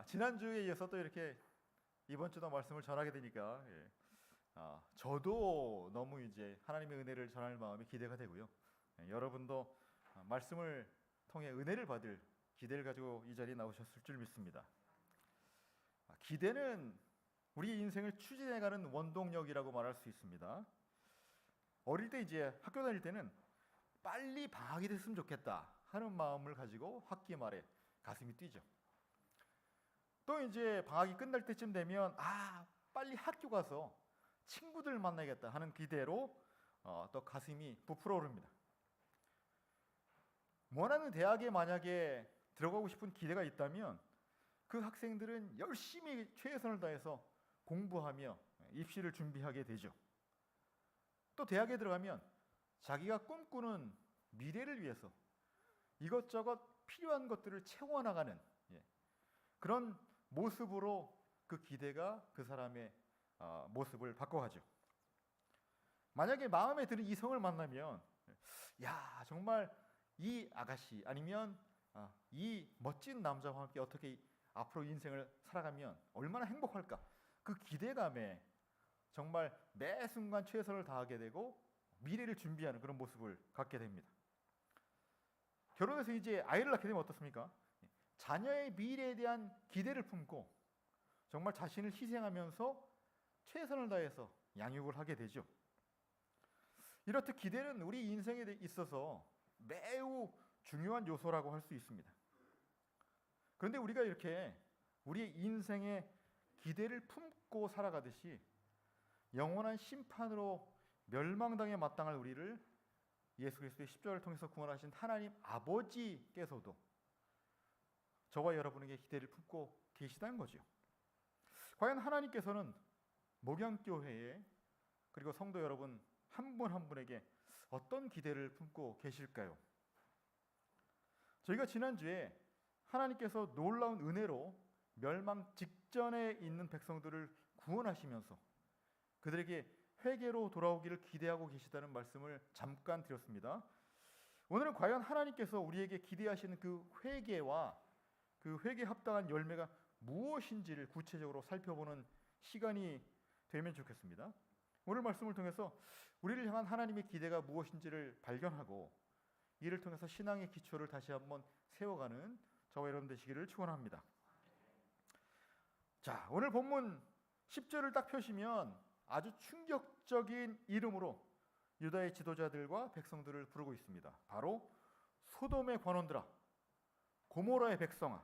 지난주에 이어서 또 이렇게 이번 주도 말씀을 전하게 되니까 저도 너무 이제 하나님의 은혜를 전할 마음이 기대가 되고요. 여러분도 말씀을 통해 은혜를 받을 기대를 가지고 이 자리에 나오셨을 줄 믿습니다. 기대는 우리 인생을 추진해가는 원동력이라고 말할 수 있습니다. 어릴 때 이제 학교 다닐 때는 빨리 방학이 됐으면 좋겠다 하는 마음을 가지고 학기 말에 가슴이 뛰죠. 또 이제 방학이 끝날 때쯤 되면 빨리 학교 가서 친구들 만나야겠다 하는 기대로 또 가슴이 부풀어 오릅니다. 원하는 대학에 만약에 들어가고 싶은 기대가 있다면 그 학생들은 열심히 최선을 다해서 공부하며 입시를 준비하게 되죠. 또 대학에 들어가면 자기가 꿈꾸는 미래를 위해서 이것저것 필요한 것들을 채워나가는 그런 모습으로 그 기대가 그 사람의 모습을 바꿔가죠. 만약에 마음에 드는 이성을 만나면 정말 이 아가씨 아니면 이 멋진 남자와 함께 어떻게 앞으로 인생을 살아가면 얼마나 행복할까, 그 기대감에 정말 매 순간 최선을 다하게 되고 미래를 준비하는 그런 모습을 갖게 됩니다. 결혼해서 이제 아이를 낳게 되면 어떻습니까? 자녀의 미래에 대한 기대를 품고 정말 자신을 희생하면서 최선을 다해서 양육을 하게 되죠. 이렇듯 기대는 우리 인생에 있어서 매우 중요한 요소라고 할 수 있습니다. 그런데 우리가 이렇게 우리의 인생에 기대를 품고 살아가듯이 영원한 심판으로 멸망당에 마땅할 우리를 예수 그리스도의 십자가를 통해서 구원하신 하나님 아버지께서도 저와 여러분에게 기대를 품고 계시다는 거죠. 과연 하나님께서는 목양교회에 그리고 성도 여러분 한 분 한 분에게 어떤 기대를 품고 계실까요? 저희가 지난주에 하나님께서 놀라운 은혜로 멸망 직전에 있는 백성들을 구원하시면서 그들에게 회개로 돌아오기를 기대하고 계시다는 말씀을 잠깐 드렸습니다. 오늘은 과연 하나님께서 우리에게 기대하시는 그 회개와 그 회개에 합당한 열매가 무엇인지를 구체적으로 살펴보는 시간이 되면 좋겠습니다. 오늘 말씀을 통해서 우리를 향한 하나님의 기대가 무엇인지를 발견하고 이를 통해서 신앙의 기초를 다시 한번 세워가는 저와 여러분 되시기를 축원합니다. 자, 오늘 본문 10절을 딱 펴시면 아주 충격적인 이름으로 유다의 지도자들과 백성들을 부르고 있습니다. 바로 소돔의 관원들아, 고모라의 백성아.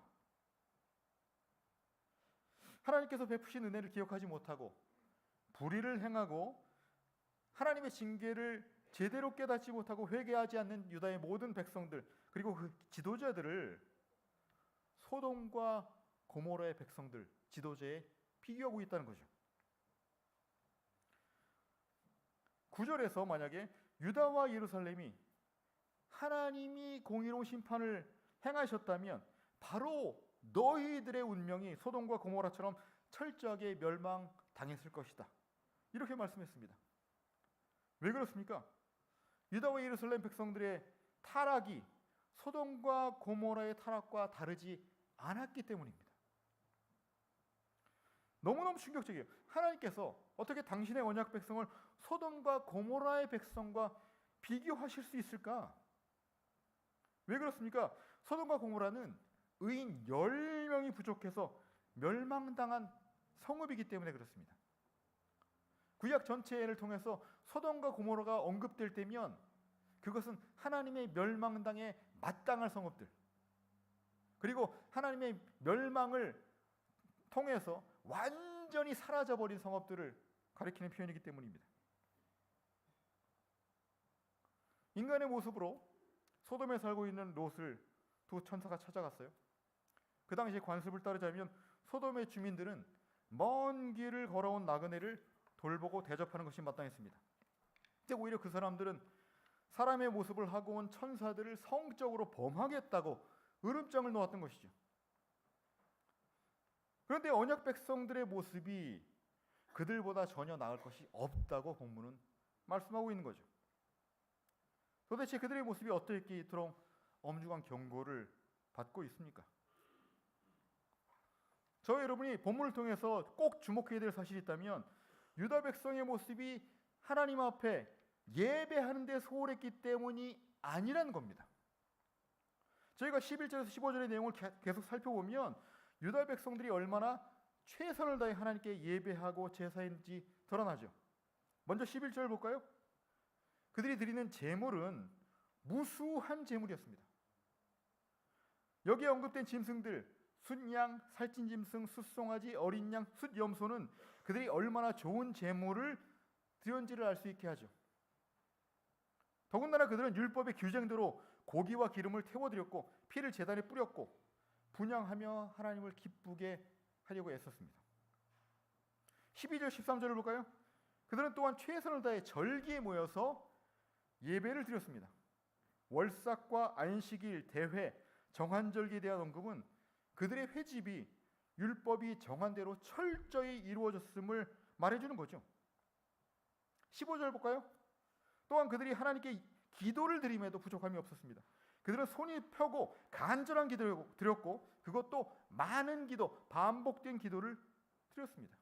하나님께서 베푸신 은혜를 기억하지 못하고 불의를 행하고 하나님의 징계를 제대로 깨닫지 못하고 회개하지 않는 유다의 모든 백성들, 그리고 그 지도자들을 소돔과 고모라의 백성들, 지도자에 비교하고 있다는 거죠. 9절에서 만약에 유다와 예루살렘이 하나님이 공의로운 심판을 행하셨다면 바로 너희들의 운명이 소돔과 고모라처럼 철저하게 멸망당했을 것이다, 이렇게 말씀했습니다. 왜 그렇습니까? 유다와 예루살렘 백성들의 타락이 소돔과 고모라의 타락과 다르지 않았기 때문입니다. 너무너무 충격적이에요. 하나님께서 어떻게 당신의 언약 백성을 소돔과 고모라의 백성과 비교하실 수 있을까? 왜 그렇습니까? 소돔과 고모라는 의인 10명이 부족해서 멸망당한 성읍이기 때문에 그렇습니다. 구약 전체를 통해서 소돔과 고모라가 언급될 때면 그것은 하나님의 멸망당에 마땅할 성읍들, 그리고 하나님의 멸망을 통해서 완전히 사라져버린 성읍들을 가리키는 표현이기 때문입니다. 인간의 모습으로 소돔에 살고 있는 롯을 두 천사가 찾아갔어요. 그 당시 관습을 따르자면 소돔의 주민들은 먼 길을 걸어온 나그네를 돌보고 대접하는 것이 마땅했습니다. 근데 오히려 그 사람들은 사람의 모습을 하고 온 천사들을 성적으로 범하겠다고 으름장을 놓았던 것이죠. 그런데 언약 백성들의 모습이 그들보다 전혀 나을 것이 없다고 본문은 말씀하고 있는 거죠. 도대체 그들의 모습이 어떻게 이토록 엄중한 경고를 받고 있습니까? 저 여러분이 본문을 통해서 꼭 주목해야 될 사실이 있다면 유다 백성의 모습이 하나님 앞에 예배하는 데 소홀했기 때문이 아니라는 겁니다. 저희가 11절에서 15절의 내용을 계속 살펴보면 유다 백성들이 얼마나 최선을 다해 하나님께 예배하고 제사했는지 드러나죠. 먼저 11절 볼까요? 그들이 드리는 제물은 무수한 제물이었습니다. 여기에 언급된 짐승들, 숫양, 살찐 짐승, 숫송아지, 어린 양, 숫염소는 그들이 얼마나 좋은 제물을 드렸는지를 알 수 있게 하죠. 더군다나 그들은 율법의 규정대로 고기와 기름을 태워드렸고 피를 제단에 뿌렸고 분향하며 하나님을 기쁘게 하려고 애썼습니다. 12절 13절을 볼까요? 그들은 또한 최선을 다해 절기에 모여서 예배를 드렸습니다. 월삭과 안식일, 대회, 정한절기에 대한 언급은 그들의 회집이 율법이 정한 대로 철저히 이루어졌음을 말해주는 거죠. 15절 볼까요? 또한 그들이 하나님께 기도를 드림에도 부족함이 없었습니다. 그들은 손이 펴고 간절한 기도를 드렸고 그것도 많은 기도, 반복된 기도를 드렸습니다.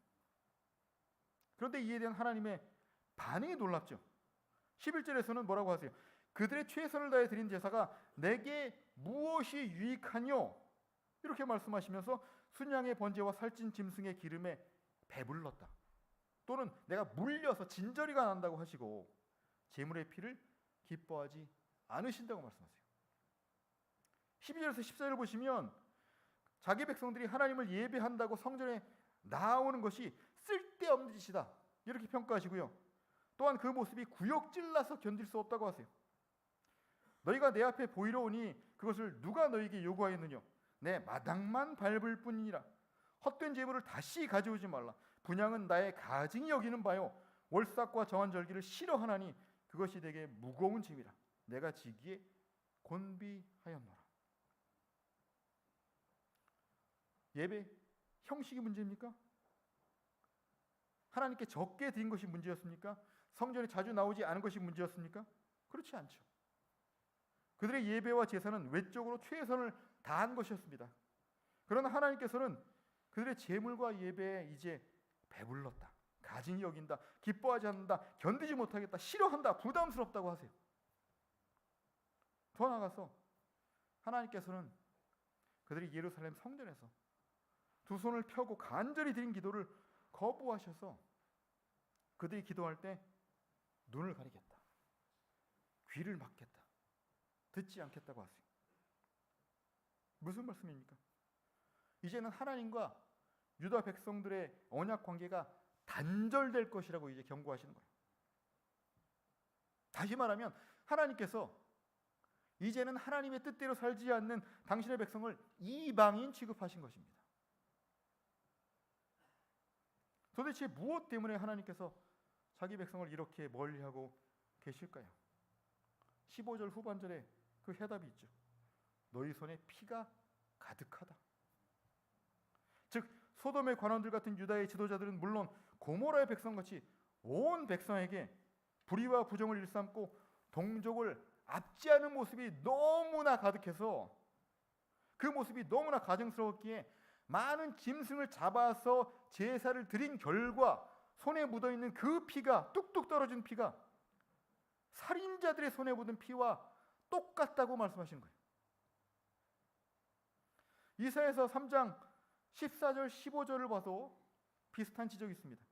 그런데 이에 대한 하나님의 반응이 놀랍죠. 11절에서는 뭐라고 하세요? 그들의 최선을 다해 드린 제사가 내게 무엇이 유익하뇨? 이렇게 말씀하시면서 순양의 번제와 살찐 짐승의 기름에 배불렀다. 또는 내가 물려서 진저리가 난다고 하시고 제물의 피를 기뻐하지 않으신다고 말씀하세요. 12절에서 14절을 보시면 자기 백성들이 하나님을 예배한다고 성전에 나오는 것이 쓸데없는 짓이다 이렇게 평가하시고요. 또한 그 모습이 구역질나서 견딜 수 없다고 하세요. 너희가 내 앞에 보이러 오니 그것을 누가 너희에게 요구하였느냐? 내 마당만 밟을 뿐이니라. 헛된 제물을 다시 가져오지 말라. 분향은 나의 가증이 여기는 바요 월삭과 정한절기를 싫어하나니 그것이 되게 무거운 짐이라. 내가 지기에 곤비하였노라. 예배 형식이 문제입니까? 하나님께 적게 드린 것이 문제였습니까? 성전에 자주 나오지 않은 것이 문제였습니까? 그렇지 않죠. 그들의 예배와 제사는 외적으로 최선을 다한 것이었습니다. 그러나 하나님께서는 그들의 제물과 예배에 이제 배불렀다, 가증히 여긴다, 기뻐하지 않는다, 견디지 못하겠다, 싫어한다, 부담스럽다고 하세요. 더 나아가서 하나님께서는 그들이 예루살렘 성전에서 두 손을 펴고 간절히 드린 기도를 거부하셔서 그들이 기도할 때 눈을 가리겠다, 귀를 막겠다, 듣지 않겠다고 하세요. 무슨 말씀입니까? 이제는 하나님과 유다 백성들의 언약 관계가 단절될 것이라고 이제 경고하시는 거예요. 다시 말하면 하나님께서 이제는 하나님의 뜻대로 살지 않는 당신의 백성을 이방인 취급하신 것입니다. 도대체 무엇 때문에 하나님께서 자기 백성을 이렇게 멀리하고 계실까요? 15절 후반절에 그 해답이 있죠. 너희 손에 피가 가득하다. 즉 소돔의 관원들 같은 유다의 지도자들은 물론 고모라의 백성같이 온 백성에게 불의와 부정을 일삼고 동족을 압제하는 모습이 너무나 가득해서 그 모습이 너무나 가증스러웠기에 많은 짐승을 잡아서 제사를 드린 결과 손에 묻어있는 그 피가, 뚝뚝 떨어진 피가 살인자들의 손에 묻은 피와 똑같다고 말씀하시는 거예요. 이사야서 3장 14절 15절을 봐도 비슷한 지적이 있습니다.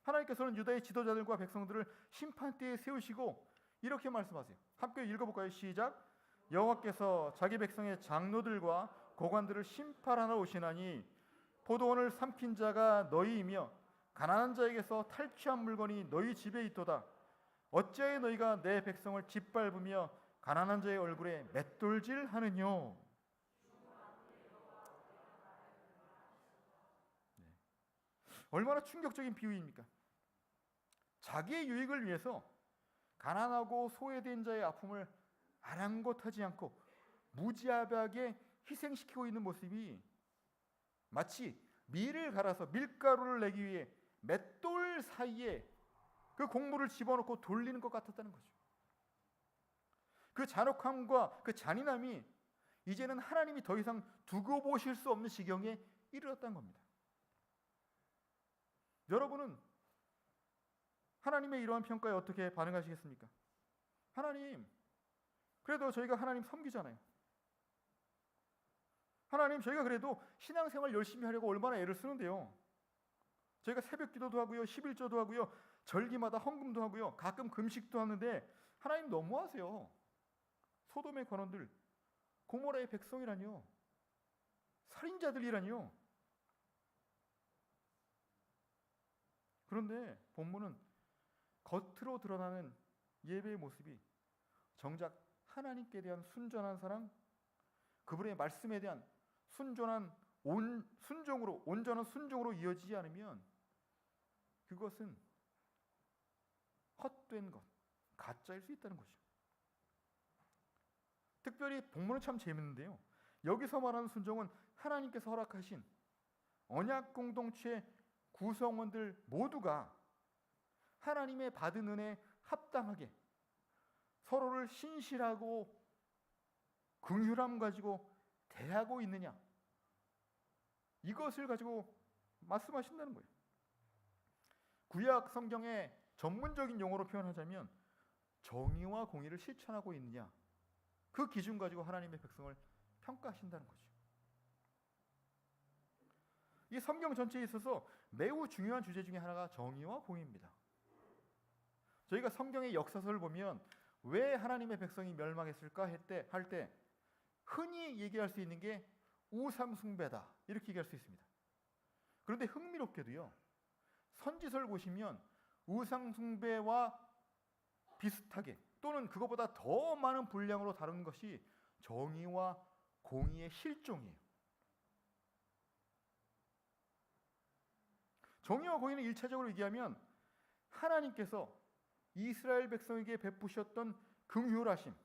하나님께서는 유다의 지도자들과 백성들을 심판대에 세우시고 이렇게 말씀하세요. 함께 읽어볼까요? 시작. 여호와께서 자기 백성의 장로들과 고관들을 심판하러 오시나니 포도원을 삼킨 자가 너희이며 가난한 자에게서 탈취한 물건이 너희 집에 있도다. 어찌하여 너희가 내 백성을 짓밟으며 가난한 자의 얼굴에 맷돌질 하느뇨. 얼마나 충격적인 비유입니까? 자기의 유익을 위해서 가난하고 소외된 자의 아픔을 아랑곳하지 않고 무지하게 희생시키고 있는 모습이 마치 밀을 갈아서 밀가루를 내기 위해 맷돌 사이에 그 곡물을 집어넣고 돌리는 것 같았다는 거죠. 그 잔혹함과 그 잔인함이 이제는 하나님이 더 이상 두고 보실 수 없는 지경에 이르렀다는 겁니다. 여러분은 하나님의 이러한 평가에 어떻게 반응하시겠습니까? 하나님, 그래도 저희가 하나님 섬기잖아요. 하나님, 저희가 그래도 신앙생활 열심히 하려고 얼마나 애를 쓰는데요. 저희가 새벽 기도도 하고요, 11조도 하고요, 절기마다 헌금도 하고요, 가끔 금식도 하는데 하나님 너무하세요. 소돔의 관원들, 고모라의 백성이라니요, 살인자들이라니요. 그런데 본문은 겉으로 드러나는 예배의 모습이 정작 하나님께 대한 순전한 사랑, 그분의 말씀에 대한 온전한 순종으로 이어지지 않으면 그것은 헛된 것, 가짜일 수 있다는 것이죠. 특별히 본문은 참 재밌는데요. 여기서 말하는 순종은 하나님께서 허락하신 언약 공동체 구성원들 모두가 하나님의 받은 은혜에 합당하게 서로를 신실하고 긍휼함 가지고 대하고 있느냐, 이것을 가지고 말씀하신다는 거예요. 구약 성경의 전문적인 용어로 표현하자면 정의와 공의를 실천하고 있느냐, 그 기준 가지고 하나님의 백성을 평가하신다는 거죠. 이 성경 전체에 있어서 매우 중요한 주제 중에 하나가 정의와 공의입니다. 저희가 성경의 역사서를 보면 왜 하나님의 백성이 멸망했을까 할 때 흔히 얘기할 수 있는 게 우상 숭배다, 이렇게 얘기할 수 있습니다. 그런데 흥미롭게도요, 선지서를 보시면 우상 숭배와 비슷하게 또는 그것보다 더 많은 분량으로 다루는 것이 정의와 공의의 실종이에요. 정의와 공의는 일차적으로 얘기하면 하나님께서 이스라엘 백성에게 베푸셨던 긍휼하심,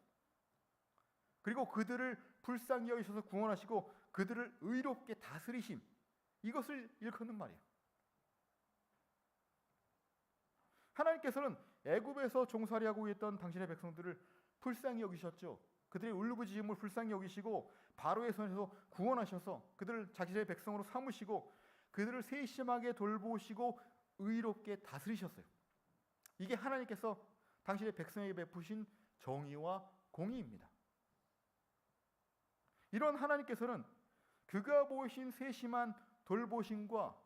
그리고 그들을 불쌍히 여기셔서 구원하시고 그들을 의롭게 다스리심, 이것을 일컫는 말이에요. 하나님께서는 애굽에서 종살이 하고 있던 당신의 백성들을 불쌍히 여기셨죠. 그들의 울부짖음을 불쌍히 여기시고 바로의 손에서 구원하셔서 그들을 자기의 백성으로 삼으시고 그들을 세심하게 돌보시고 의롭게 다스리셨어요. 이게 하나님께서 당신의 백성에게 베푸신 정의와 공의입니다. 이런 하나님께서는 그가 보이신 세심한 돌보심과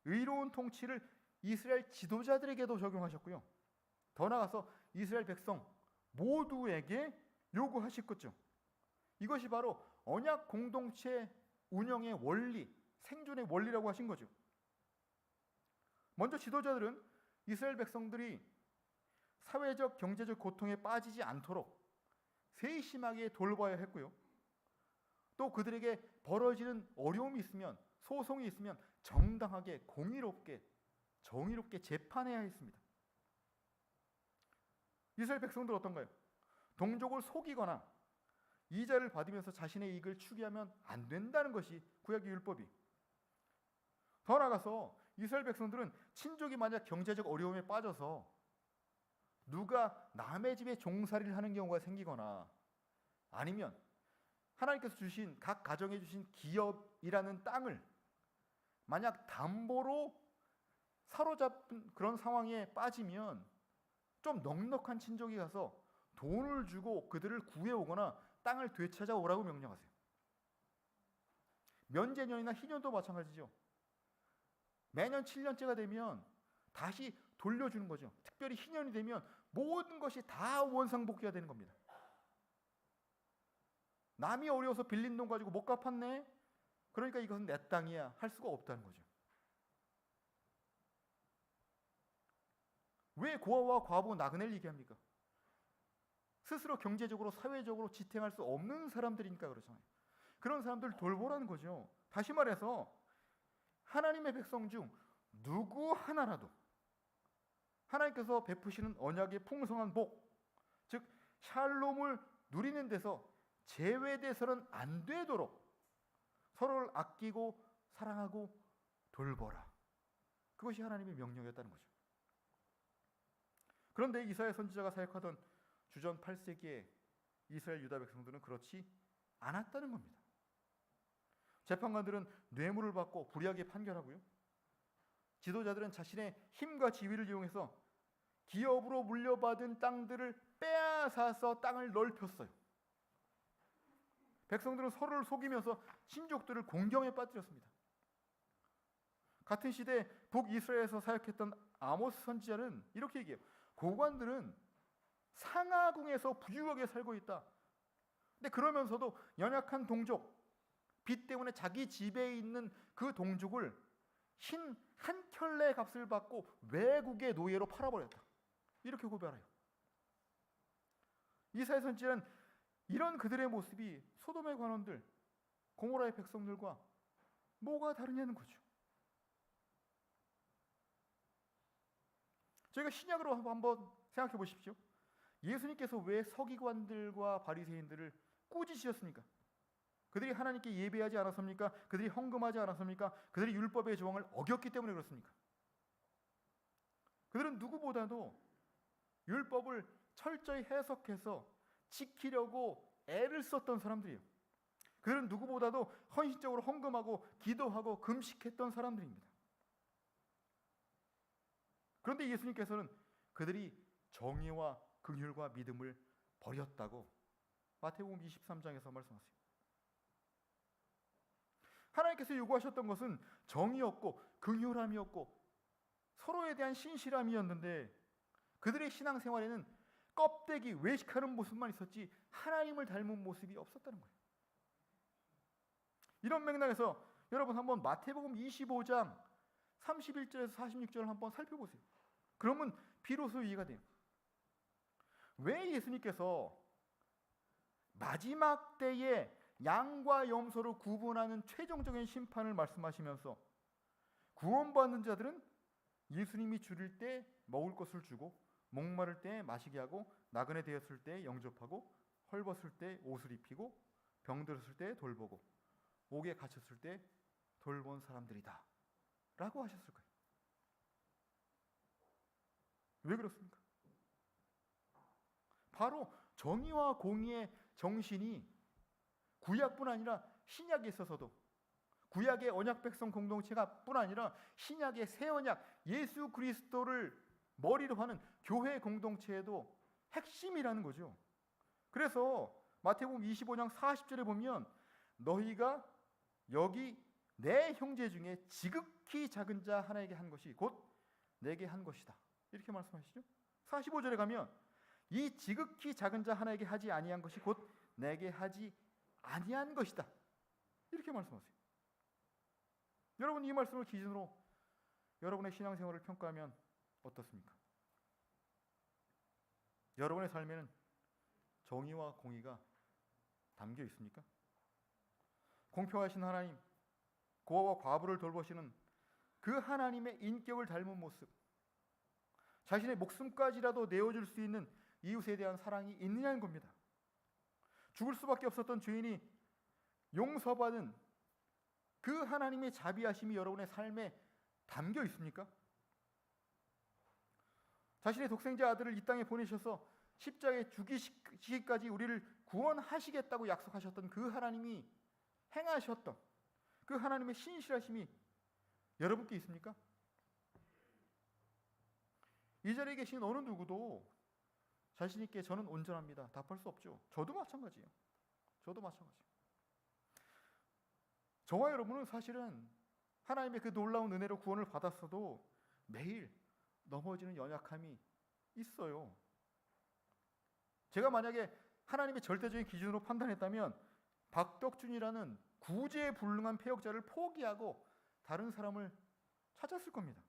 의로운 통치를 이스라엘 지도자들에게도 적용하셨고요. 더 나아가서 이스라엘 백성 모두에게 요구하실 거죠. 이것이 바로 언약 공동체 운영의 원리, 생존의 원리라고 하신 거죠. 먼저 지도자들은 이스라엘 백성들이 사회적, 경제적 고통에 빠지지 않도록 세심하게 돌봐야 했고요. 또 그들에게 벌어지는 어려움이 있으면, 소송이 있으면 정당하게, 공의롭게, 정의롭게 재판해야 했습니다. 이스라엘 백성들 어떤가요? 동족을 속이거나 이자를 받으면서 자신의 이익을 추구하면 안 된다는 것이 구약의 율법이. 더 나아가서 이스라엘 백성들은 친족이 만약 경제적 어려움에 빠져서 누가 남의 집에 종살이를 하는 경우가 생기거나 아니면 하나님께서 주신, 각 가정에 주신 기업이라는 땅을 만약 담보로 사로잡은 그런 상황에 빠지면 좀 넉넉한 친족이 가서 돈을 주고 그들을 구해오거나 땅을 되찾아오라고 명령하세요. 면제년이나 희년도 마찬가지죠. 매년 7년째가 되면 다시 돌려주는 거죠. 특별히 희년이 되면 모든 것이 다 원상복귀가 되는 겁니다. 남이 어려워서 빌린 돈 가지고 못 갚았네? 그러니까 이것은 내 땅이야 할 수가 없다는 거죠. 왜 고아와 과부 나그네를 얘기합니까? 스스로 경제적으로, 사회적으로 지탱할 수 없는 사람들이니까 그렇잖아요. 그런 사람들을 돌보라는 거죠. 다시 말해서 하나님의 백성 중 누구 하나라도 하나님께서 베푸시는 언약의 풍성한 복, 즉 샬롬을 누리는 데서 제외돼서는 안 되도록 서로를 아끼고 사랑하고 돌보라. 그것이 하나님의 명령이었다는 거죠. 그런데 이사야 선지자가 사역하던 주전 8세기에 이스라엘 유다 백성들은 그렇지 않았다는 겁니다. 재판관들은 뇌물을 받고 불이하게 판결하고요. 지도자들은 자신의 힘과 지위를 이용해서 기업으로 물려받은 땅들을 빼앗아서 땅을 넓혔어요. 백성들은 서로를 속이면서 신족들을 공경에 빠뜨렸습니다. 같은 시대 북이스라엘에서 사역했던 아모스 선지자는 이렇게 얘기해요. 고관들은 상하궁에서 부유하게 살고 있다. 근데 그러면서도 연약한 동족, 빚 때문에 자기 집에 있는 그 동족을 흰 한 켤레 값을 받고 외국의 노예로 팔아버렸다. 이렇게 고발해요. 이사야 선지자는 이런 그들의 모습이 소돔의 관원들, 고모라의 백성들과 뭐가 다르냐는 거죠. 저희가 신약으로 한번 생각해 보십시오. 예수님께서 왜 서기관들과 바리새인들을 꾸짖으셨습니까? 그들이 하나님께 예배하지 않았습니까? 그들이 헌금하지 않았습니까? 그들이 율법의 조항을 어겼기 때문에 그렇습니까? 그들은 누구보다도 율법을 철저히 해석해서 지키려고 애를 썼던 사람들이에요. 그들은 누구보다도 헌신적으로 헌금하고 기도하고 금식했던 사람들입니다. 그런데 예수님께서는 그들이 정의와 긍휼과 믿음을 버렸다고 마태복음 23장에서 말씀하세요. 하나님께서 요구하셨던 것은 정의였고 긍휼함이었고 서로에 대한 신실함이었는데 그들의 신앙생활에는 껍데기 외식하는 모습만 있었지 하나님을 닮은 모습이 없었다는 거예요. 이런 맥락에서 여러분 한번 마태복음 25장 31절에서 46절을 한번 살펴보세요. 그러면 비로소 이해가 돼요. 왜 예수님께서 마지막 때에 양과 염소를 구분하는 최종적인 심판을 말씀하시면서 구원받는 자들은 예수님이 줄일 때 먹을 것을 주고 목마를 때 마시게 하고 나그네 되었을 때 영접하고 헐벗을 때 옷을 입히고 병들었을 때 돌보고 옥에 갇혔을 때 돌본 사람들이다 라고 하셨을 거예요. 왜 그렇습니까? 바로 정의와 공의의 정신이 구약뿐 아니라 신약에 있어서도 구약의 언약 백성 공동체가 뿐 아니라 신약의 새 언약 예수 그리스도를 머리로 하는 교회 공동체에도 핵심이라는 거죠. 그래서 마태복음 25장 40절에 보면 너희가 여기 내 형제 중에 지극히 작은 자 하나에게 한 것이 곧 내게 한 것이다. 이렇게 말씀하시죠. 45절에 가면 이 지극히 작은 자 하나에게 하지 아니한 것이 곧 내게 하지 아니한 것이다. 이렇게 말씀하세요. 여러분 이 말씀을 기준으로 여러분의 신앙생활을 평가하면 어떻습니까? 여러분의 삶에는 정의와 공의가 담겨 있습니까? 공평하신 하나님, 고아와 과부를 돌보시는 그 하나님의 인격을 닮은 모습, 자신의 목숨까지라도 내어줄 수 있는 이웃에 대한 사랑이 있느냐는 겁니다. 죽을 수밖에 없었던 죄인이 용서받은 그 하나님의 자비하심이 여러분의 삶에 담겨 있습니까? 자신의 독생자 아들을 이 땅에 보내셔서 십자가에 죽이시기까지 우리를 구원하시겠다고 약속하셨던 그 하나님이 행하셨던 그 하나님의 신실하심이 여러분께 있습니까? 이 자리에 계신 어느 누구도 자신 있게 저는 온전합니다 답할 수 없죠. 저도 마찬가지예요. 저도 마찬가지예요. 저와 여러분은 사실은 하나님의 그 놀라운 은혜로 구원을 받았어도 매일 넘어지는 연약함이 있어요. 제가 만약에 하나님의 절대적인 기준으로 판단했다면 박덕준이라는 구제불능한 폐역자를 포기하고 다른 사람을 찾았을 겁니다.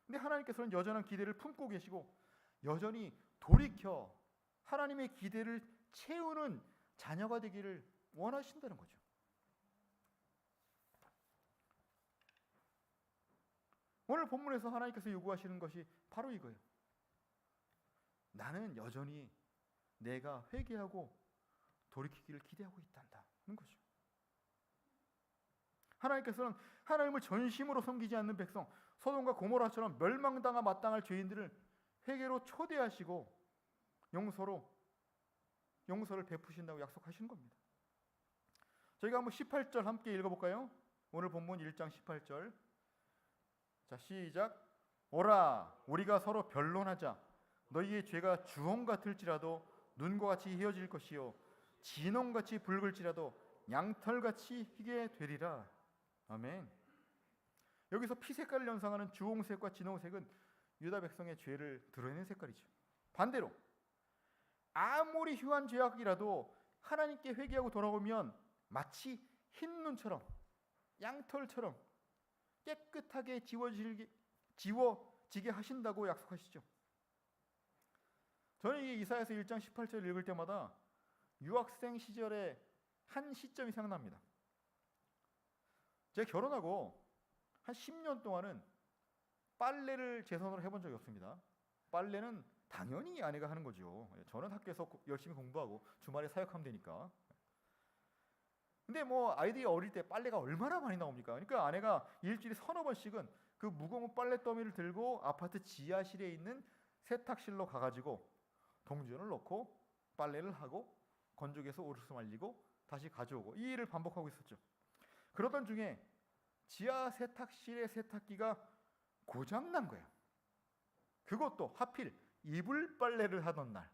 근데 하나님께서는 여전한 기대를 품고 계시고 여전히 돌이켜 하나님의 기대를 채우는 자녀가 되기를 원하신다는 거죠. 오늘 본문에서 하나님께서 요구하시는 것이 바로 이거예요. 나는 여전히 내가 회개하고 돌이키기를 기대하고 있단다는 거죠. 하나님께서는 하나님을 전심으로 섬기지 않는 백성 소돔과 고모라처럼 멸망당하 마땅할 죄인들을 회개로 초대하시고 용서를 베푸신다고 약속하시는 겁니다. 저희가 한번 18절 함께 읽어볼까요? 오늘 본문 1장 18절. 자, 시작. 오라, 우리가 서로 변론하자. 너희의 죄가 주홍 같을지라도 눈과 같이 희어질 것이요 진홍같이 붉을지라도 양털같이 희게 되리라. 아멘. 여기서 피색깔을 연상하는 주홍색과 진홍색은 유다 백성의 죄를 드러내는 색깔이죠. 반대로 아무리 흉한 죄악이라도 하나님께 회개하고 돌아오면 마치 흰 눈처럼 양털처럼 깨끗하게 지워지게 하신다고 약속하시죠. 저는 이 이사야서 1장 18절 읽을 때마다 유학생 시절의 한 시점이 생각납니다. 제가 결혼하고 한 10년 동안은 빨래를 제 손으로 해본 적이 없습니다. 빨래는 당연히 아내가 하는 거죠. 저는 학교에서 열심히 공부하고 주말에 사역하면 되니까. 근데 뭐 아이들이 어릴 때 빨래가 얼마나 많이 나옵니까? 그러니까 아내가 일주일에 서너 번씩은 그 무거운 빨래 더미를 들고 아파트 지하실에 있는 세탁실로 가가지고 동전을 넣고 빨래를 하고 건조기에서 오르스 말리고 다시 가져오고 이 일을 반복하고 있었죠. 그러던 중에 지하 세탁실의 세탁기가 고장난 거예요. 그것도 하필 이불 빨래를 하던 날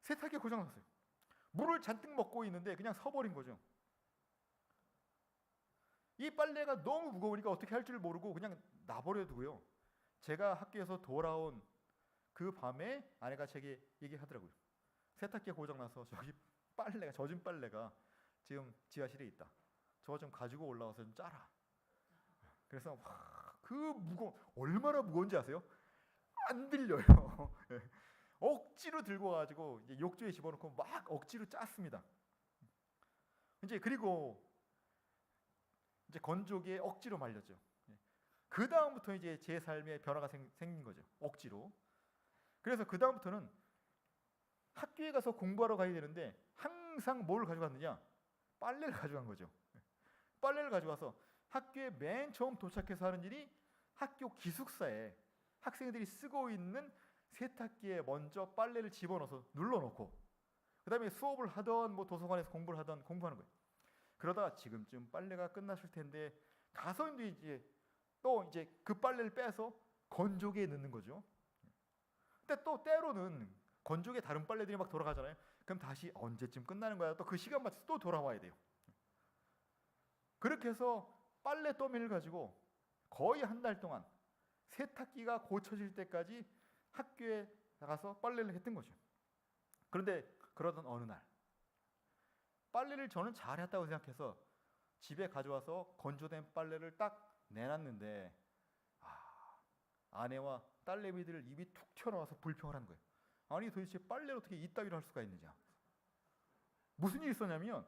세탁기가 고장났어요. 물을 잔뜩 먹고 있는데 그냥 서버린 거죠. 이 빨래가 너무 무거우니까 어떻게 할 줄 모르고 그냥 놔버려 두고요. 제가 학교에서 돌아온 그 밤에 아내가 제게 얘기하더라고요. 세탁기가 고장나서 저기 빨래가 젖은 빨래가 지금 지하실에 있다. 저거 좀 가지고 올라와서 좀 짜라. 그래서 그 얼마나 무거운지 아세요? 안 들려요. 억지로 들고 가지고 이제 욕조에 집어넣고 막 억지로 짰습니다. 그리고 이제 건조기에 억지로 말렸죠. 그 다음부터 이제 제 삶에 변화가 생긴 거죠. 억지로. 그래서 그 다음부터는 학교에 가서 공부하러 가야 되는데 항상 뭘 가져갔느냐? 빨래를 가져간 거죠. 빨래를 가져와서 학교에 맨 처음 도착해서 하는 일이 학교 기숙사에 학생들이 쓰고 있는 세탁기에 먼저 빨래를 집어넣어서 눌러놓고 그 다음에 수업을 하던 뭐 도서관에서 공부를 하던 공부하는 거예요. 그러다 지금쯤 빨래가 끝났을 텐데 가서 이제 또 이제 그 빨래를 빼서 건조기에 넣는 거죠. 근데 또 때로는 건조기에 다른 빨래들이 막 돌아가잖아요. 그럼 다시 언제쯤 끝나는 거야? 또 그 시간 맞춰서 또 돌아와야 돼요. 그렇게 해서 빨래 더미를 가지고 거의 한 달 동안 세탁기가 고쳐질 때까지 학교에 나가서 빨래를 했던 거죠. 그런데 그러던 어느 날 빨래를 저는 잘했다고 생각해서 집에 가져와서 건조된 빨래를 딱 내놨는데 아내와 딸내미들 입이 툭 튀어나와서 불평을 하는 거예요. 아니 도대체 빨래를 어떻게 이따위로 할 수가 있느냐. 무슨 일이 있었냐면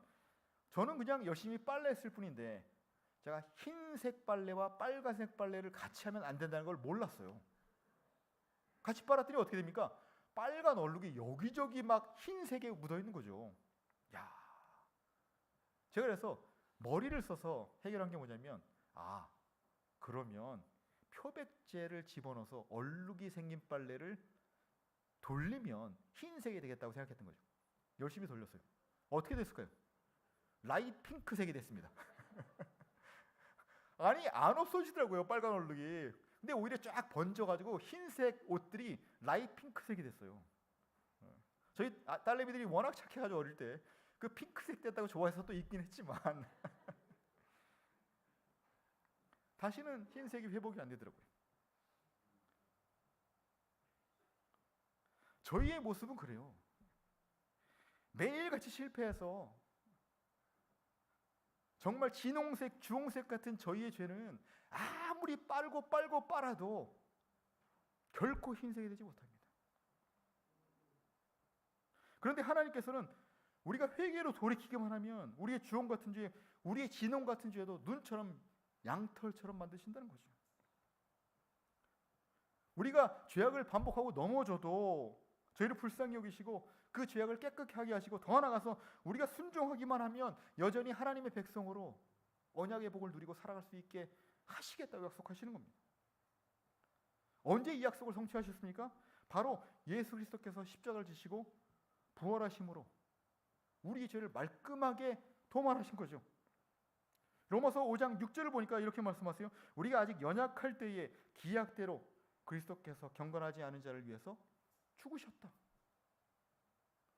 저는 그냥 열심히 빨래했을 뿐인데 제가 흰색 빨래와 빨간색 빨래를 같이 하면 안 된다는 걸 몰랐어요. 같이 빨았더니 어떻게 됩니까? 빨간 얼룩이 여기저기 막 흰색에 묻어 있는 거죠. 야, 제가 그래서 머리를 써서 해결한 게 뭐냐면 그러면 표백제를 집어넣어서 얼룩이 생긴 빨래를 돌리면 흰색이 되겠다고 생각했던 거죠. 열심히 돌렸어요. 어떻게 됐을까요? 라이트 핑크색이 됐습니다. 아니 안 없어지더라고요, 빨간 얼룩이. 근데 오히려 쫙 번져가지고 흰색 옷들이 라이트 핑크색이 됐어요. 저희 딸내미들이 워낙 착해가지고 어릴 때 그 핑크색 됐다고 좋아해서 또 입긴 했지만 다시는 흰색이 회복이 안 되더라고요. 저희의 모습은 그래요. 매일같이 실패해서 정말 진홍색, 주홍색 같은 저희의 죄는 아무리 빨고 빨아도 결코 흰색이 되지 못합니다. 그런데 하나님께서는 우리가 회개로 돌이키기만 하면 우리의 주홍 같은 죄, 우리의 진홍 같은 죄도 눈처럼 양털처럼 만드신다는 거죠. 우리가 죄악을 반복하고 넘어져도 저희를 불쌍히 여기시고 그 죄악을 깨끗하게 하게 하시고 더 나아가서 우리가 순종하기만 하면 여전히 하나님의 백성으로 언약의 복을 누리고 살아갈 수 있게 하시겠다고 약속하시는 겁니다. 언제 이 약속을 성취하셨습니까? 바로 예수 그리스도께서 십자가를 지시고 부활하심으로 우리의 죄를 말끔하게 도말하신 거죠. 로마서 5장 6절을 보니까 이렇게 말씀하세요. 우리가 아직 연약할 때에 기약대로 그리스도께서 경건하지 않은 자를 위해서 죽으셨다.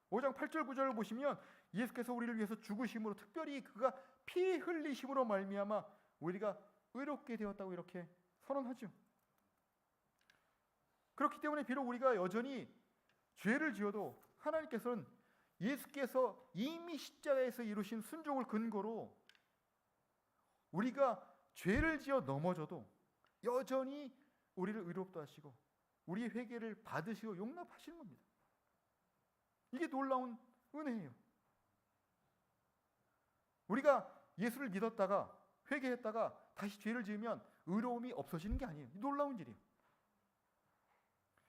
5장 8절 9절을 보시면 예수께서 우리를 위해서 죽으심으로, 특별히 그가 피 흘리심으로 말미암아 우리가 의롭게 되었다고 이렇게 선언하죠. 그렇기 때문에 비록 우리가 여전히 죄를 지어도 하나님께서는 예수께서 이미 십자가에서 이루신 순종을 근거로 우리가 죄를 지어 넘어져도 여전히 우리를 의롭다 하시고 우리의 회개를 받으시고 용납하시는 겁니다. 이게 놀라운 은혜예요. 우리가 예수를 믿었다가 회개했다가 다시 죄를 지으면 의로움이 없어지는 게 아니에요. 놀라운 일이에요.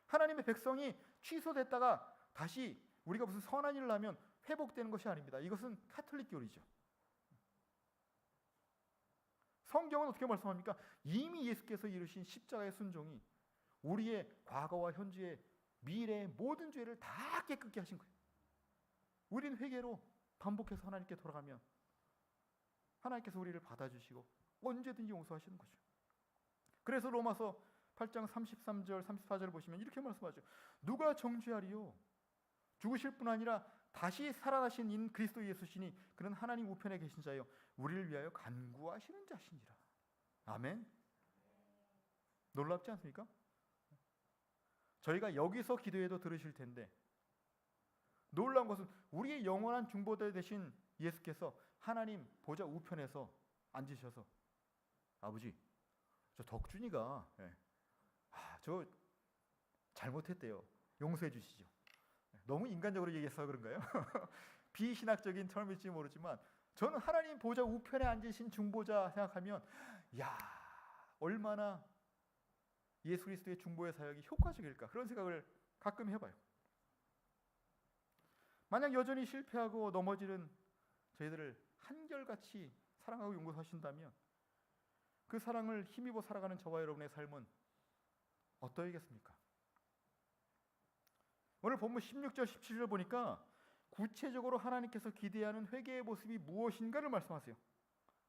하나님의 백성이 취소됐다가 다시 우리가 무슨 선한 일을 하면 회복되는 것이 아닙니다. 이것은 카톨릭 교리죠. 성경은 어떻게 말씀합니까? 이미 예수께서 이루신 십자가의 순종이 우리의 과거와 현재의 미래의 모든 죄를 다 깨끗게 하신 거예요. 우리는 회개로 반복해서 하나님께 돌아가면 하나님께서 우리를 받아주시고 언제든지 용서하시는 거죠. 그래서 로마서 8장 33절 34절을 보시면 이렇게 말씀하죠. 누가 정죄하리요? 죽으실 뿐 아니라 다시 살아나신 인 그리스도 예수시니 그는 하나님 우편에 계신 자요 우리를 위하여 간구하시는 자시니라. 아멘. 놀랍지 않습니까? 저희가 여기서 기도해도 들으실 텐데 놀라운 것은 우리의 영원한 중보자 되신 예수께서 하나님 보좌 우편에서 앉으셔서 아버지, 저 덕준이가 저 잘못했대요. 용서해 주시죠. 너무 인간적으로 얘기해서 그런가요? 비신학적인 term일지 모르지만 저는 하나님 보좌 우편에 앉으신 중보자 생각하면 야, 얼마나 예수 그리스도의 중보의 사역이 효과적일까 그런 생각을 가끔 해봐요. 만약 여전히 실패하고 넘어지는 저희들을 한결같이 사랑하고 용서하신다면 그 사랑을 힘입어 살아가는 저와 여러분의 삶은 어떠하겠습니까? 오늘 본문 16절 17절 보니까 구체적으로 하나님께서 기대하는 회개의 모습이 무엇인가를 말씀하세요.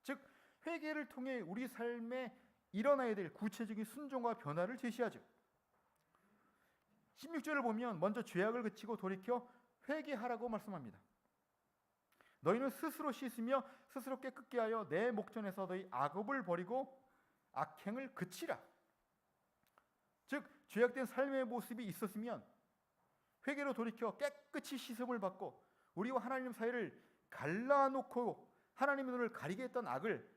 즉 회개를 통해 우리 삶에 일어나야 될 구체적인 순종과 변화를 제시하죠. 16절을 보면 먼저 죄악을 그치고 돌이켜 회개하라고 말씀합니다. 너희는 스스로 씻으며 스스로 깨끗게 하여 내 목전에서 너희 악업을 버리고 악행을 그치라. 즉 죄악된 삶의 모습이 있었으면 회개로 돌이켜 깨끗이 씻음을 받고 우리와 하나님 사이를 갈라놓고 하나님의 눈을 가리게 했던 악을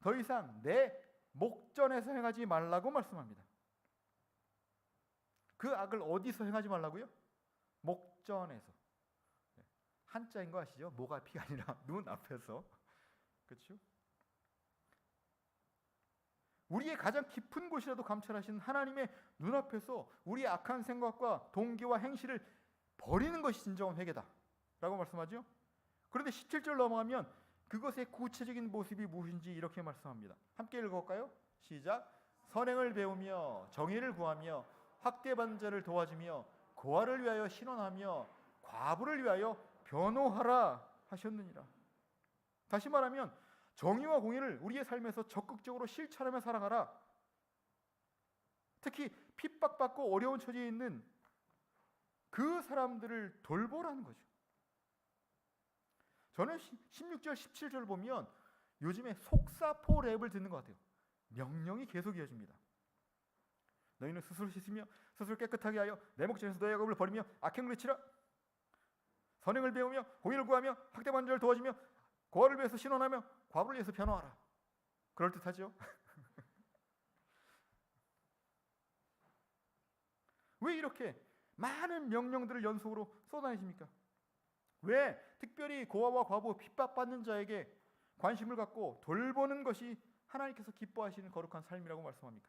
더 이상 내 목전에서 행하지 말라고 말씀합니다. 그 악을 어디서 행하지 말라고요? 목전에서. 한자인 거 아시죠? 목 앞이 아니라 눈 앞에서. 그렇죠? 우리의 가장 깊은 곳이라도 감찰하시는 하나님의 눈앞에서 우리의 악한 생각과 동기와 행실을 버리는 것이 진정한 회개다 라고 말씀하죠. 그런데 17절 넘어가면 그것의 구체적인 모습이 무엇인지 이렇게 말씀합니다. 함께 읽어볼까요? 시작. 선행을 배우며 정의를 구하며 학대받는 자를 도와주며 고아를 위하여 신원하며 과부를 위하여 변호하라 하셨느니라. 다시 말하면 정의와 공의를 우리의 삶에서 적극적으로 실천하며 살아가라. 특히 핍박받고 어려운 처지에 있는 그 사람들을 돌보라는 거죠. 저는 16절 17절을 보면 요즘에 속사포 랩을 듣는 것 같아요. 명령이 계속 이어집니다. 너희는 스스로 씻으며 스스로 깨끗하게 하여 내 목전에서 너의 악업을 버리며 악행을 그치라. 선행을 배우며 공의를 구하며 학대받는 자를 도와주며 고아를 위해서 신원하며 과부를 위해서 변호하라. 그럴듯하죠? 왜 이렇게 많은 명령들을 연속으로 쏟아내십니까? 왜 특별히 고아와 과부 핍박받는 자에게 관심을 갖고 돌보는 것이 하나님께서 기뻐하시는 거룩한 삶이라고 말씀합니까?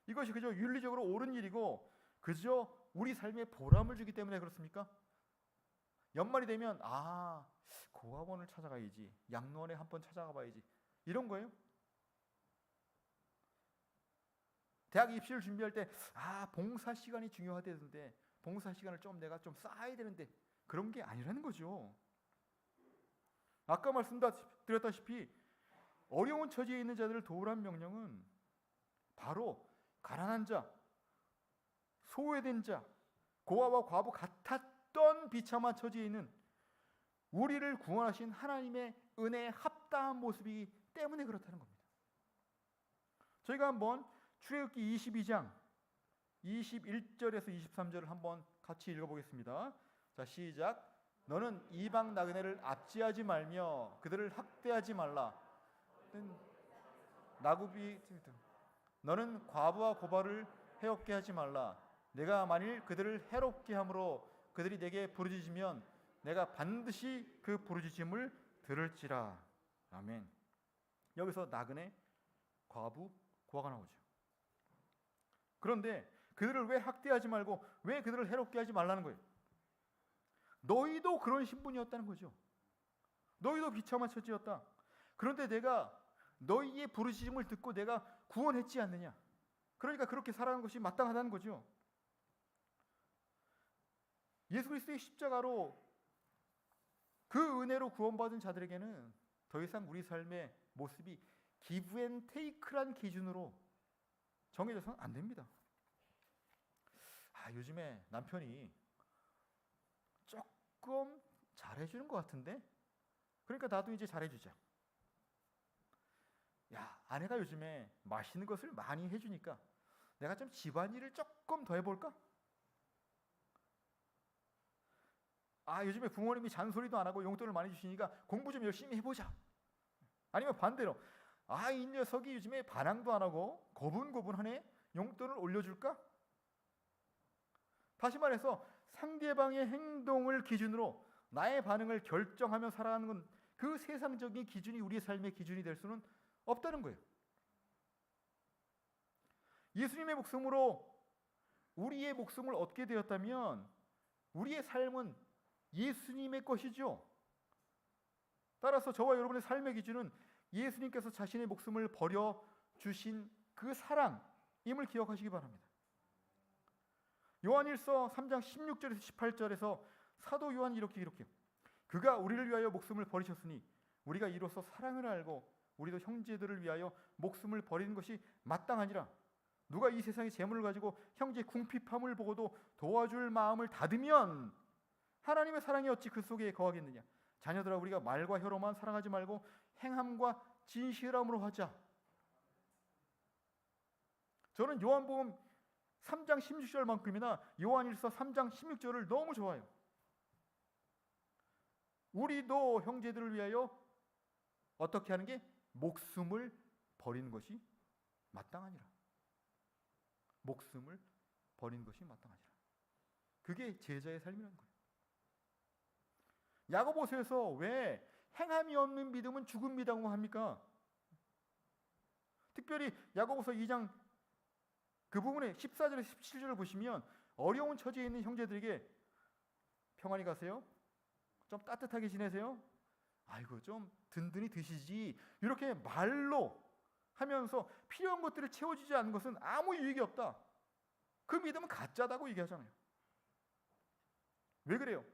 이것이 그저 윤리적으로 옳은 일이고 그저 우리 삶에 보람을 주기 때문에 그렇습니까? 연말이 되면 고아원을 찾아가야지, 양로원에 한번 찾아가 봐야지 이런 거예요? 대학 입시를 준비할 때 봉사 시간이 중요하다던데 봉사 시간을 내가 좀 쌓아야 되는데 그런 게 아니라는 거죠. 아까 말씀드렸다시피 어려운 처지에 있는 자들을 도우라는 명령은 바로 가난한 자, 소외된 자, 고아와 과부 같았던 비참한 처지에 있는 우리를 구원하신 하나님의 은혜에 합당한 모습이기 때문에 그렇다는 겁니다. 저희가 한번 출애굽기 22장 21절에서 23절을 한번 같이 읽어보겠습니다. 자, 시작. 너는 이방 나그네를 압제하지 말며 그들을 학대하지 말라. 너는 과부와 고발을 해롭게 하지 말라. 내가 만일 그들을 해롭게 함으로 그들이 내게 부르짖으면 내가 반드시 그 부르짖음을 들을지라. 아멘. 여기서 나그네, 과부, 고아가 나오죠. 그런데 그들을 왜 학대하지 말고 왜 그들을 해롭게 하지 말라는 거예요? 너희도 그런 신분이었다는 거죠. 너희도 비참한 처지였다. 그런데 내가 너희의 부르짖음을 듣고 내가 구원했지 않느냐. 그러니까 그렇게 살아가는 것이 마땅하다는 거죠. 예수 그리스도의 십자가로 그 은혜로 구원받은 자들에게는 더 이상 우리 삶의 모습이 기브 앤 테이크란 기준으로 정해져서는 안 됩니다. 요즘에 남편이 조금 잘해주는 것 같은데? 그러니까 나도 이제 잘해주자. 아내가 요즘에 맛있는 것을 많이 해주니까 내가 좀 집안일을 조금 더 해볼까? 요즘에 부모님이 잔소리도 안 하고 용돈을 많이 주시니까 공부 좀 열심히 해보자. 아니면 반대로 이 녀석이 요즘에 반항도 안 하고 고분고분하네. 용돈을 올려줄까? 다시 말해서 상대방의 행동을 기준으로 나의 반응을 결정하며 살아가는 건 그 세상적인 기준이 우리의 삶의 기준이 될 수는 없다는 거예요. 예수님의 목숨으로 우리의 목숨을 얻게 되었다면 우리의 삶은 예수님의 것이죠. 따라서 저와 여러분의 삶의 기준은 예수님께서 자신의 목숨을 버려 주신 그 사랑임을 기억하시기 바랍니다. 요한일서 3장 16절에서 18절에서 사도 요한이 이렇게 기록해요. 그가 우리를 위하여 목숨을 버리셨으니 우리가 이로써 사랑을 알고 우리도 형제들을 위하여 목숨을 버리는 것이 마땅하니라. 누가 이 세상의 재물을 가지고 형제의 궁핍함을 보고도 도와줄 마음을 닫으면 하나님의 사랑이 어찌 그 속에 거하겠느냐. 자녀들아, 우리가 말과 혀로만 사랑하지 말고 행함과 진실함으로 하자. 저는 요한복음 3장 16절만큼이나 요한일서 3장 16절을 너무 좋아해요. 우리도 형제들을 위하여 어떻게 하는 게? 목숨을 버리는 것이 마땅하니라. 목숨을 버리는 것이 마땅하니라. 그게 제자의 삶이라는 거예요. 야고보서에서 왜 행함이 없는 믿음은 죽음이라고 합니까? 특별히 야고보서 2장 그 부분에 14절에서 17절을 보시면 어려운 처지에 있는 형제들에게 평안히 가세요. 좀 따뜻하게 지내세요. 좀 든든히 드시지. 이렇게 말로 하면서 필요한 것들을 채워주지 않는 것은 아무 유익이 없다. 그 믿음은 가짜다고 얘기하잖아요. 왜 그래요?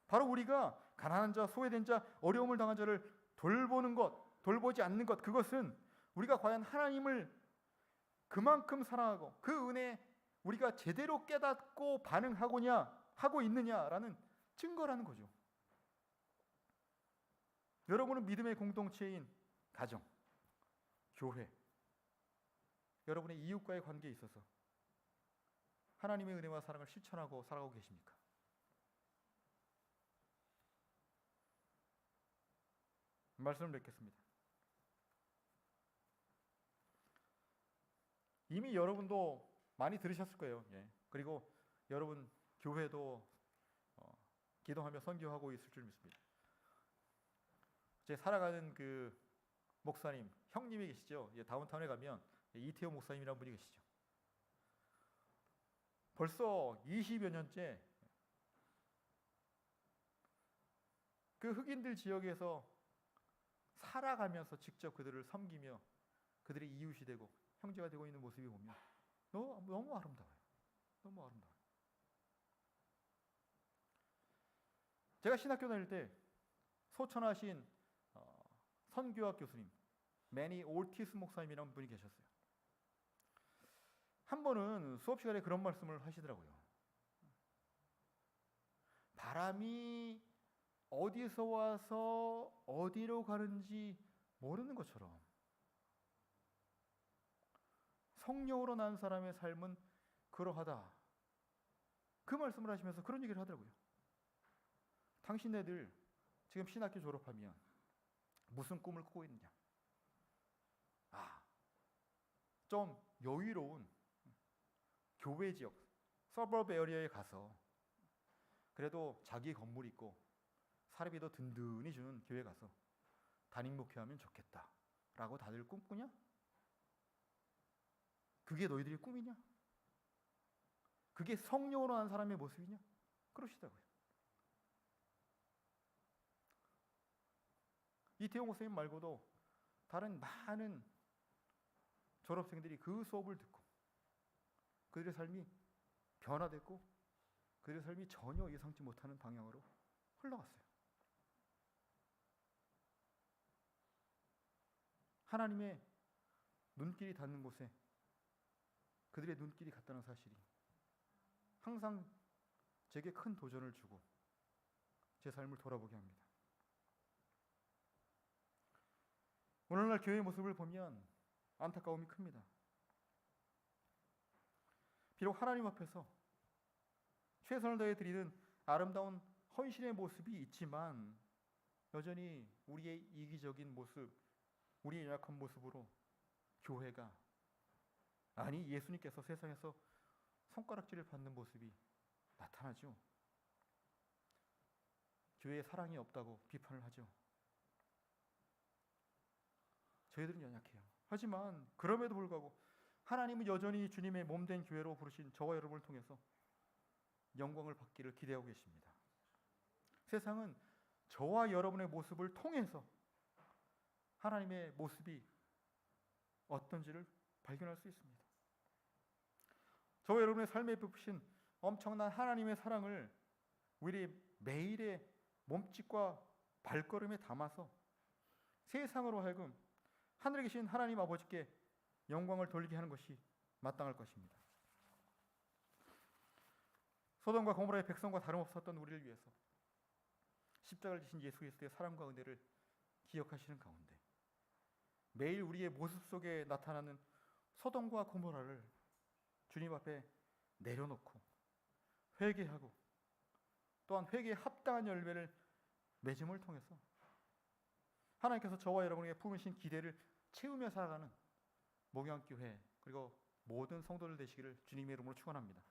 바로 우리가 가난한 자, 소외된 자, 어려움을 당한 자를 돌보는 것, 돌보지 않는 것, 그것은 우리가 과연 하나님을 그만큼 사랑하고 그 은혜에 우리가 제대로 깨닫고 하고 있느냐라는 증거라는 거죠. 여러분은 믿음의 공동체인 가정, 교회, 여러분의 이웃과의 관계에 있어서 하나님의 은혜와 사랑을 실천하고 살아가고 계십니까? 말씀을 맺겠습니다. 이미 여러분도 많이 들으셨을 거예요. 그리고 여러분 교회도 기도하며 선교하고 있을 줄 믿습니다. 제 살아가는 그 목사님, 형님이 계시죠. 다운타운에 가면 이태호 목사님이라는 분이 계시죠. 벌써 20여 년째 그 흑인들 지역에서 살아가면서 직접 그들을 섬기며 그들의 이웃이 되고 형제가 되고 있는 모습이 보면 너무 아름다워요. 너무 아름다워요. 제가 신학교 다닐 때 소천하신 선교학 교수님 매니 올티스 목사님이라는 분이 계셨어요. 한 번은 수업 시간에 그런 말씀을 하시더라고요. 바람이 어디서 와서 어디로 가는지 모르는 것처럼 성령으로 난 사람의 삶은 그러하다. 그 말씀을 하시면서 그런 얘기를 하더라고요. 당신네들 지금 신학교 졸업하면 무슨 꿈을 꾸고 있느냐? 좀 여유로운 교회 지역, 서버브 에리어에 가서 그래도 자기 건물 있고 사례비도 든든히 주는 교회 가서 담임 목회하면 좋겠다라고 다들 꿈꾸냐? 그게 너희들의 꿈이냐? 그게 성령으로 난 사람의 모습이냐? 그러시더라고요. 이태용 목사님 말고도 다른 많은 졸업생들이 그 수업을 듣고 그들의 삶이 변화됐고 그들의 삶이 전혀 예상치 못하는 방향으로 흘러갔어요. 하나님의 눈길이 닿는 곳에 그들의 눈길이 갔다는 사실이 항상 제게 큰 도전을 주고 제 삶을 돌아보게 합니다. 오늘날 교회의 모습을 보면 안타까움이 큽니다. 비록 하나님 앞에서 최선을 다해 드리는 아름다운 헌신의 모습이 있지만 여전히 우리의 이기적인 모습, 우리의 연약한 모습으로 교회가 아니 예수님께서 세상에서 손가락질을 받는 모습이 나타나죠. 교회에 사랑이 없다고 비판을 하죠. 저희들은 연약해요. 하지만 그럼에도 불구하고 하나님은 여전히 주님의 몸된 교회로 부르신 저와 여러분을 통해서 영광을 받기를 기대하고 계십니다. 세상은 저와 여러분의 모습을 통해서 하나님의 모습이 어떤지를 발견할 수 있습니다. 저와 여러분의 삶에 베푸신 엄청난 하나님의 사랑을 우리 매일의 몸짓과 발걸음에 담아서 세상으로 하여금 하늘에 계신 하나님 아버지께 영광을 돌리게 하는 것이 마땅할 것입니다. 소돔과 고모라의 백성과 다름없었던 우리를 위해서 십자가를 지신 예수 그리스도의 사랑과 은혜를 기억하시는 가운데 매일 우리의 모습 속에 나타나는 소돔과 고모라를 주님 앞에 내려놓고 회개하고 또한 회개에 합당한 열매를 맺음을 통해서 하나님께서 저와 여러분에게 품으신 기대를 채우며 살아가는 목양교회 그리고 모든 성도들 되시기를 주님의 이름으로 축원합니다.